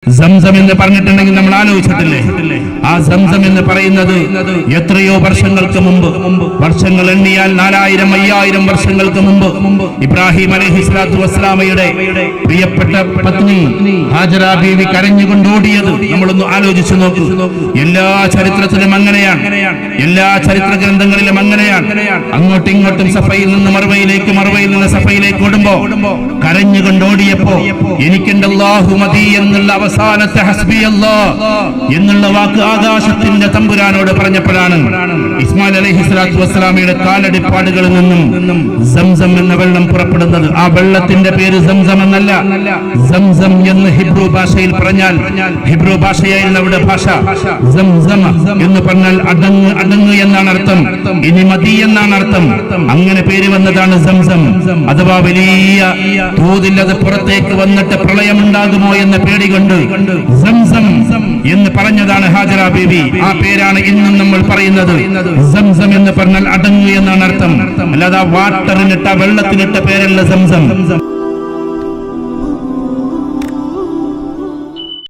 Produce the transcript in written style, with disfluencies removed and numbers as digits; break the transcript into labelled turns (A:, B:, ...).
A: Zamzam എന്ന് പറഞ്ഞിട്ടുണ്ടെങ്കിൽ നമ്മൾ ആലോചിച്ചിട്ടില്ലേ? ആ സംസം എന്ന് പറയുന്നത് എത്രയോ വർഷങ്ങൾക്ക് മുമ്പ്, വർഷങ്ങൾ എണ്ണിയാൽ 4000 5000 വർഷങ്ങൾക്ക് മുമ്പ് ഇബ്രാഹിം അലൈഹിസ്സലാത്തു വസ്സലാമയുടെ പ്രിയപ്പെട്ട പത്നി ഹാജറ ബീവി കരഞ്ഞുകൊണ്ടോടിയത് നമ്മളൊന്ന് ആലോചിച്ചു നോക്കൂ. എല്ലാ ചരിത്രത്തിലും അങ്ങനെയാണ്, എല്ലാ ചരിത്ര ഗ്രന്ഥങ്ങളിലും അങ്ങനെയാണ്. അങ്ങോട്ടും ഇങ്ങോട്ടും സഫയിൽ നിന്ന് മറുവയിലേക്ക്, മറുവയിൽ നിന്ന് സഫയിലേക്ക് ഓടുമ്പോ കരഞ്ഞുകൊണ്ടോടിയപ്പോ എനിക്കെന്റെ അല്ലാഹു മതി എന്നുള്ള അവസാനത്തെ ഹസ്ബി അല്ലാഹ് എന്നുള്ള വാക്ക് ആകാശത്തിന്റെ തമ്പുരാനോട് പറഞ്ഞപ്പോഴാണ് ഇസ്മായിൽ അലൈഹിസ്സലാത്തു വസ്സലാമയുടെ കാലടിപ്പാടുകളിൽ നിന്നും സംസം എന്ന വെള്ളം പുറപ്പെടുന്നത്. ആ വെള്ളത്തിന്റെ പേര് സംസം എന്നല്ല, സംസം എന്ന് ഹിബ്രു ഭാഷയിൽ പറഞ്ഞാൽ, ഹിബ്രു ഭാഷയായിരുന്നു അവിടെ ഭാഷ. സംസം എന്ന് പറഞ്ഞാൽ അടങ്ങ്, അടങ്ങ് എന്നാണ് അർത്ഥം. ഇനി മതി എന്നാണ് അർത്ഥം. അങ്ങനെ പേര് വന്നതാണ് സംസം. അഥവാ വലിയ തോതിൽ അത് പുറത്തേക്ക് വന്നിട്ട് പ്രളയമുണ്ടാകുമോ എന്ന പേടി കൊണ്ട് സംസം എന്ന് പറഞ്ഞതാണ് ഹാജറ ബീവി. ആ പേരാണ് ഇന്നും നമ്മൾ പറയുന്നത്. സംസം എന്ന് പറഞ്ഞാൽ അടങ്ങ് എന്നാണ് അർത്ഥം. അല്ലാതെ വാട്ടറിനിട്ട, വെള്ളത്തിനിട്ട പേരല്ല സംസം.